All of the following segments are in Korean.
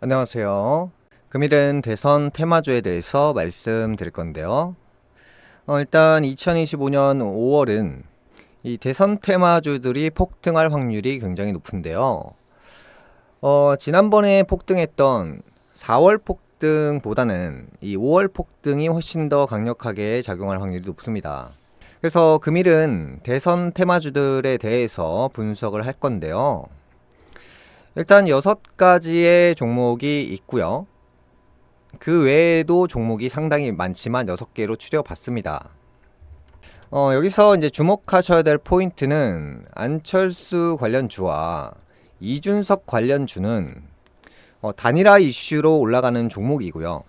안녕하세요. 금일은 대선 테마주에 대해서 말씀드릴 건데요. 일단 2025년 5월은 이 대선 테마주들이 폭등할 확률이 굉장히 높은데요. 지난번에 폭등했던 4월 폭등보다는 이 5월 폭등이 훨씬 더 강력하게 작용할 확률이 높습니다. 그래서 금일은 대선 테마주들에 대해서 분석을 할 건데요. 일단 6가지의 종목이 있고요. 그 외에도 종목이 상당히 많지만 6개로 추려봤습니다. 여기서 이제 주목하셔야 될 포인트는 안철수 관련주와 이준석 관련주는 단일화 이슈로 올라가는 종목이고요.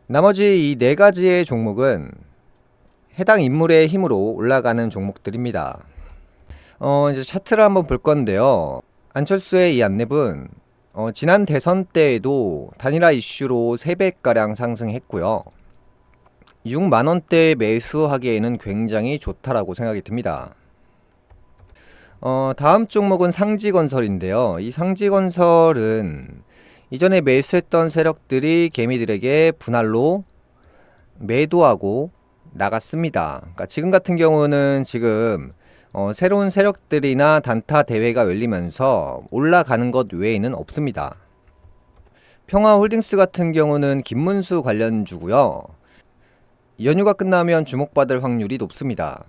나머지 이 4가지의 종목은 해당 인물의 힘으로 올라가는 종목들입니다. 이제 차트를 한번 볼 건데요. 안철수의 이 안랩은 지난 대선 때에도 단일화 이슈로 3배가량 상승했고요. 6만원대 매수하기에는 굉장히 좋다라고 생각이 듭니다. 다음 종목은 상지건설인데요. 이 상지건설은 이전에 매수했던 세력들이 개미들에게 분할로 매도하고 나갔습니다. 그러니까 지금 같은 경우는 새로운 세력들이나 단타 대회가 열리면서 올라가는 것 외에는 없습니다. 평화홀딩스 같은 경우는 김문수 관련주고요. 연휴가 끝나면 주목받을 확률이 높습니다.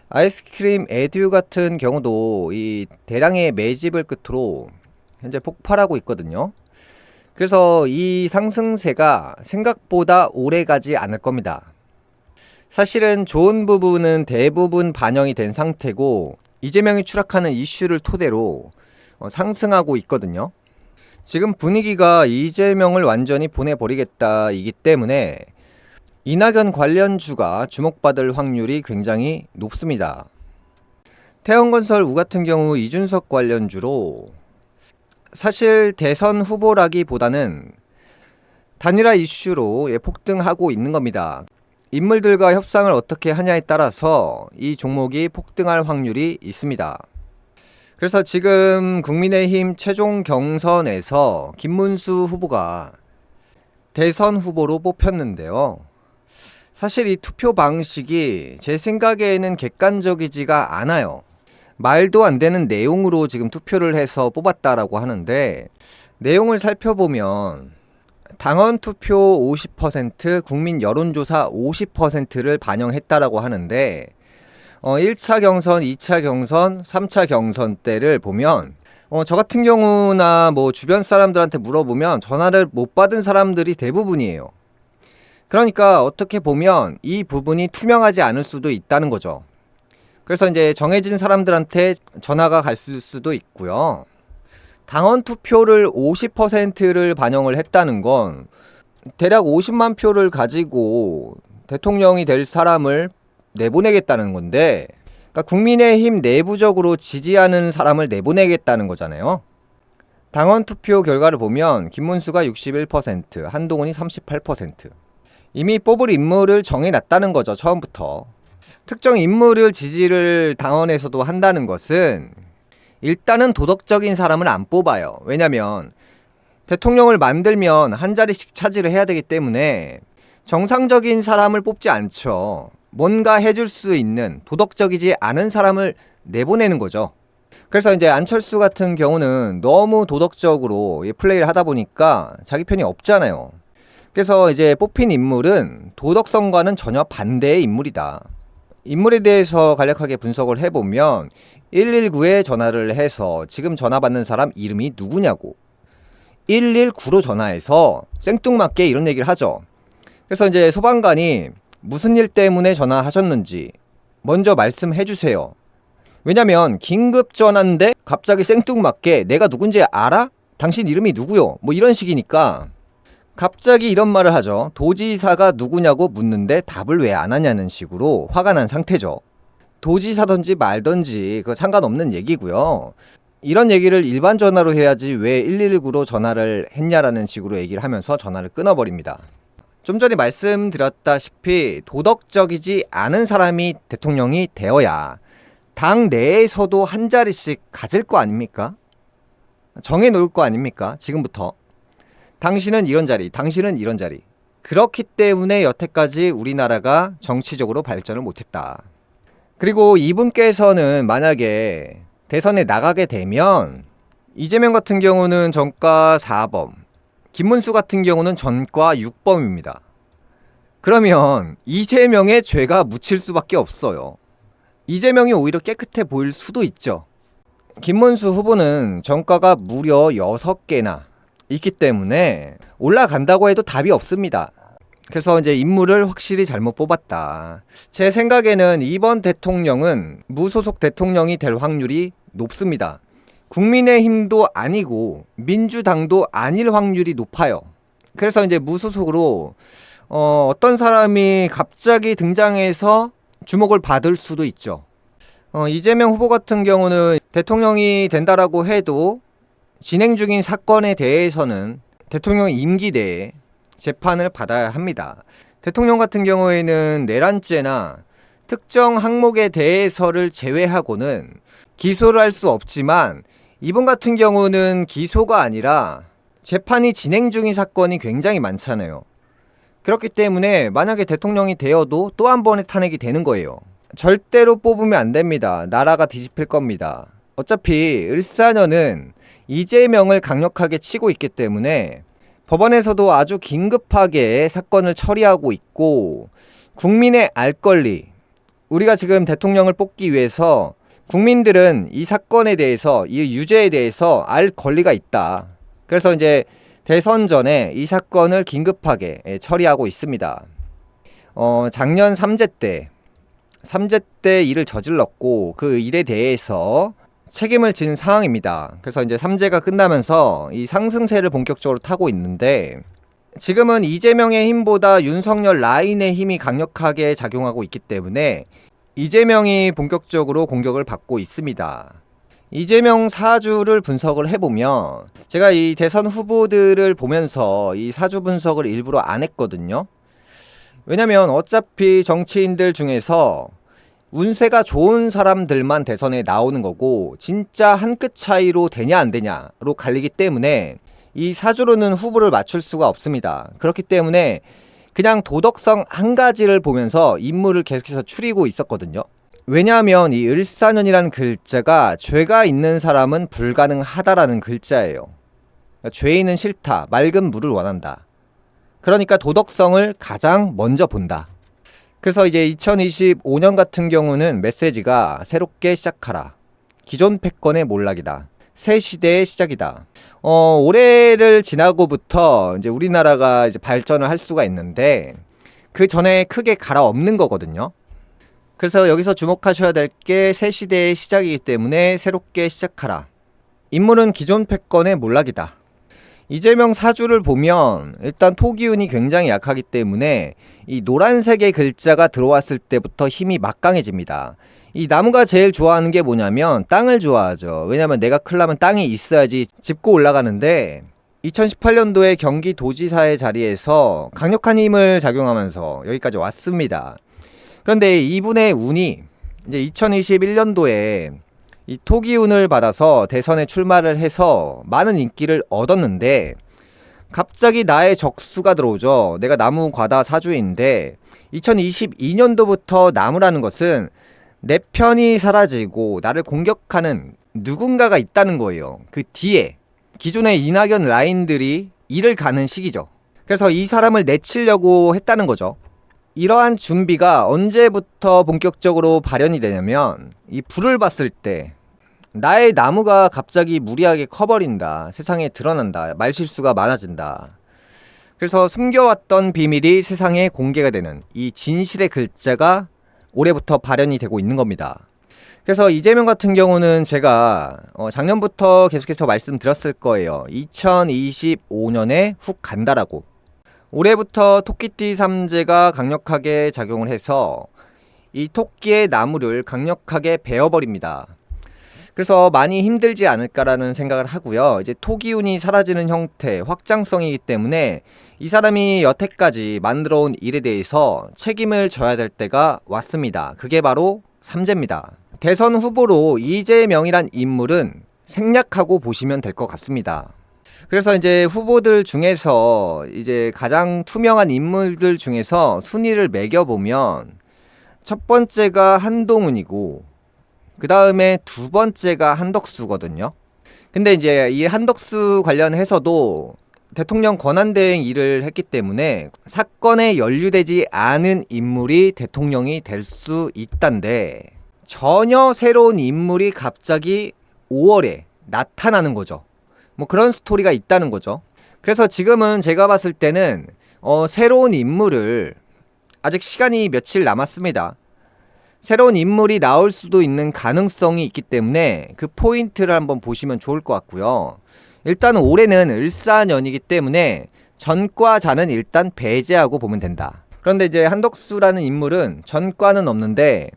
아이스크림 에듀 같은 경우도 이 대량의 매집을 끝으로 현재 폭발하고 있거든요. 그래서 이 상승세가 생각보다 오래 가지 않을 겁니다. 사실은 좋은 부분은 대부분 반영이 된 상태고 이재명이 추락하는 이슈를 토대로 상승하고 있거든요. 지금 분위기가 이재명을 완전히 보내버리겠다 이기 때문에 이낙연 관련주가 주목받을 확률이 굉장히 높습니다. 태원건설 우 같은 경우 이준석 관련주로 사실 대선 후보라기보다는 단일화 이슈로 폭등하고 있는 겁니다. 인물들과 협상을 어떻게 하냐에 따라서 이 종목이 폭등할 확률이 있습니다. 그래서 지금 국민의힘 최종 경선에서 김문수 후보가 대선 후보로 뽑혔는데요. 사실 이 투표 방식이 제 생각에는 객관적이지가 않아요. 말도 안 되는 내용으로 지금 투표를 해서 뽑았다라고 하는데, 내용을 살펴보면 당원 투표 50%, 국민 여론조사 50%를 반영했다라고 하는데 1차 경선, 2차 경선, 3차 경선 때를 보면 저 같은 경우나 뭐 주변 사람들한테 물어보면 전화를 못 받은 사람들이 대부분이에요. 그러니까 어떻게 보면 이 부분이 투명하지 않을 수도 있다는 거죠. 그래서 이제 정해진 사람들한테 전화가 갈 수도 있고요. 당원 투표를 50%를 반영을 했다는 건 대략 50만 표를 가지고 대통령이 될 사람을 내보내겠다는 건데, 그러니까 국민의힘 내부적으로 지지하는 사람을 내보내겠다는 거잖아요. 당원 투표 결과를 보면 김문수가 61%, 한동훈이 38%. 이미 뽑을 인물을 정해놨다는 거죠, 처음부터. 특정 인물을 지지를 당원에서도 한다는 것은 일단은 도덕적인 사람을 안 뽑아요. 왜냐면 대통령을 만들면 한 자리씩 차지를 해야 되기 때문에 정상적인 사람을 뽑지 않죠. 뭔가 해줄 수 있는 도덕적이지 않은 사람을 내보내는 거죠. 그래서 이제 안철수 같은 경우는 너무 도덕적으로 플레이를 하다 보니까 자기 편이 없잖아요. 그래서 이제 뽑힌 인물은 도덕성과는 전혀 반대의 인물이다. 인물에 대해서 간략하게 분석을 해보면 119에 전화를 해서 지금 전화 받는 사람 이름이 누구냐고 119로 전화해서 생뚱맞게 이런 얘기를 하죠. 그래서 이제 소방관이 무슨 일 때문에 전화하셨는지 먼저 말씀해 주세요. 왜냐면 긴급 전화인데 갑자기 생뚱맞게 내가 누군지 알아? 당신 이름이 누구요? 뭐 이런 식이니까 갑자기 이런 말을 하죠. 도지사가 누구냐고 묻는데 답을 왜 안 하냐는 식으로 화가 난 상태죠. 도지사든지 말든지 그거 상관없는 얘기고요. 이런 얘기를 일반 전화로 해야지 왜 119로 전화를 했냐라는 식으로 얘기를 하면서 전화를 끊어버립니다. 좀 전에 말씀드렸다시피 도덕적이지 않은 사람이 대통령이 되어야 당 내에서도 한 자리씩 가질 거 아닙니까? 정해놓을 거 아닙니까? 지금부터. 당신은 이런 자리, 당신은 이런 자리. 그렇기 때문에 여태까지 우리나라가 정치적으로 발전을 못했다. 그리고 이분께서는 만약에 대선에 나가게 되면 이재명 같은 경우는 전과 4범, 김문수 같은 경우는 전과 6범입니다. 그러면 이재명의 죄가 묻힐 수밖에 없어요. 이재명이 오히려 깨끗해 보일 수도 있죠. 김문수 후보는 전과가 무려 6개나 있기 때문에 올라간다고 해도 답이 없습니다. 그래서 이제 인물을 확실히 잘못 뽑았다. 제 생각에는 이번 대통령은 무소속 대통령이 될 확률이 높습니다. 국민의힘도 아니고 민주당도 아닐 확률이 높아요. 그래서 이제 무소속으로 어떤 사람이 갑자기 등장해서 주목을 받을 수도 있죠. 이재명 후보 같은 경우는 대통령이 된다라고 해도 진행 중인 사건에 대해서는 대통령 임기 내에 재판을 받아야 합니다. 대통령 같은 경우에는 내란죄나 특정 항목에 대해서를 제외하고는 기소를 할 수 없지만 이분 같은 경우는 기소가 아니라 재판이 진행 중인 사건이 굉장히 많잖아요. 그렇기 때문에 만약에 대통령이 되어도 또 한 번의 탄핵이 되는 거예요. 절대로 뽑으면 안 됩니다. 나라가 뒤집힐 겁니다. 어차피 을사년은 이재명을 강력하게 치고 있기 때문에 법원에서도 아주 긴급하게 사건을 처리하고 있고 국민의 알 권리, 우리가 지금 대통령을 뽑기 위해서 국민들은 이 사건에 대해서, 이 유죄에 대해서 알 권리가 있다. 그래서 이제 대선 전에 이 사건을 긴급하게 처리하고 있습니다. 작년 삼재 때 일을 저질렀고 그 일에 대해서 책임을 지는 상황입니다. 그래서 이제 삼재가 끝나면서 이 상승세를 본격적으로 타고 있는데 지금은 이재명의 힘보다 윤석열 라인의 힘이 강력하게 작용하고 있기 때문에 이재명이 본격적으로 공격을 받고 있습니다. 이재명 사주를 분석을 해보면 제가 이 대선 후보들을 보면서 이 사주 분석을 일부러 안 했거든요. 왜냐면 어차피 정치인들 중에서 운세가 좋은 사람들만 대선에 나오는 거고 진짜 한 끗 차이로 되냐 안 되냐로 갈리기 때문에 이 사주로는 후보를 맞출 수가 없습니다. 그렇기 때문에 그냥 도덕성 한 가지를 보면서 인물을 계속해서 추리고 있었거든요. 왜냐하면 이 을사년이라는 글자가 죄가 있는 사람은 불가능하다라는 글자예요. 그러니까 죄인은 싫다, 맑은 물을 원한다. 그러니까 도덕성을 가장 먼저 본다. 그래서 이제 2025년 같은 경우는 메시지가 새롭게 시작하라. 기존 패권의 몰락이다. 새 시대의 시작이다. 올해를 지나고부터 이제 우리나라가 이제 발전을 할 수가 있는데 그 전에 크게 갈아엎는 거거든요. 그래서 여기서 주목하셔야 될 게 새 시대의 시작이기 때문에 새롭게 시작하라. 인물은 기존 패권의 몰락이다. 이재명 사주를 보면 일단 토기운이 굉장히 약하기 때문에 이 노란색의 글자가 들어왔을 때부터 힘이 막강해집니다. 이 나무가 제일 좋아하는 게 뭐냐면 땅을 좋아하죠. 왜냐면 내가 크려면 땅이 있어야지 짚고 올라가는데 2018년도에 경기도지사의 자리에서 강력한 힘을 작용하면서 여기까지 왔습니다. 그런데 이분의 운이 이제 2021년도에 이 토기운을 받아서 대선에 출마를 해서 많은 인기를 얻었는데 갑자기 나의 적수가 들어오죠. 내가 나무 과다 사주인데 2022년도부터 나무라는 것은 내 편이 사라지고 나를 공격하는 누군가가 있다는 거예요. 그 뒤에 기존의 이낙연 라인들이 일을 가는 시기죠. 그래서 이 사람을 내치려고 했다는 거죠. 이러한 준비가 언제부터 본격적으로 발현이 되냐면 이 불을 봤을 때 나의 나무가 갑자기 무리하게 커버린다. 세상에 드러난다. 말실수가 많아진다. 그래서 숨겨왔던 비밀이 세상에 공개가 되는 이 진실의 글자가 올해부터 발현이 되고 있는 겁니다. 그래서 이재명 같은 경우는 제가 작년부터 계속해서 말씀드렸을 거예요. 2025년에 훅 간다라고. 올해부터 토끼띠 삼재가 강력하게 작용을 해서 이 토끼의 나무를 강력하게 베어버립니다. 그래서 많이 힘들지 않을까라는 생각을 하고요. 이제 토기운이 사라지는 형태, 확장성이기 때문에 이 사람이 여태까지 만들어온 일에 대해서 책임을 져야 될 때가 왔습니다. 그게 바로 삼재입니다. 대선 후보로 이재명이란 인물은 생략하고 보시면 될 것 같습니다. 그래서 이제 후보들 중에서 이제 가장 투명한 인물들 중에서 순위를 매겨보면 첫 번째가 한동훈이고 그 다음에 두 번째가 한덕수거든요. 근데 이제 이 한덕수 관련해서도 대통령 권한대행 일을 했기 때문에 사건에 연루되지 않은 인물이 대통령이 될 수 있단데 전혀 새로운 인물이 갑자기 5월에 나타나는 거죠. 뭐 그런 스토리가 있다는 거죠. 그래서 지금은 제가 봤을 때는 새로운 인물을 아직 시간이 며칠 남았습니다. 새로운 인물이 나올 수도 있는 가능성이 있기 때문에 그 포인트를 한번 보시면 좋을 것 같고요. 일단 올해는 을사년이기 때문에 전과자는 일단 배제하고 보면 된다. 그런데 이제 한덕수라는 인물은 전과는 없는데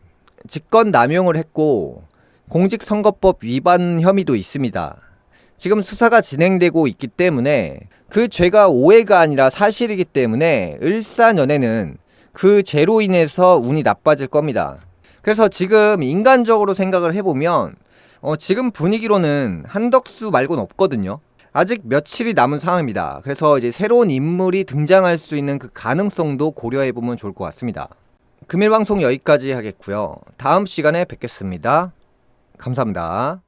직권 남용을 했고 공직선거법 위반 혐의도 있습니다. 지금 수사가 진행되고 있기 때문에 그 죄가 오해가 아니라 사실이기 때문에 을사년에는 그 죄로 인해서 운이 나빠질 겁니다. 그래서 지금 인간적으로 생각을 해보면 지금 분위기로는 한덕수 말고는 없거든요. 아직 며칠이 남은 상황입니다. 그래서 이제 새로운 인물이 등장할 수 있는 그 가능성도 고려해보면 좋을 것 같습니다. 금일 방송 여기까지 하겠고요. 다음 시간에 뵙겠습니다. 감사합니다.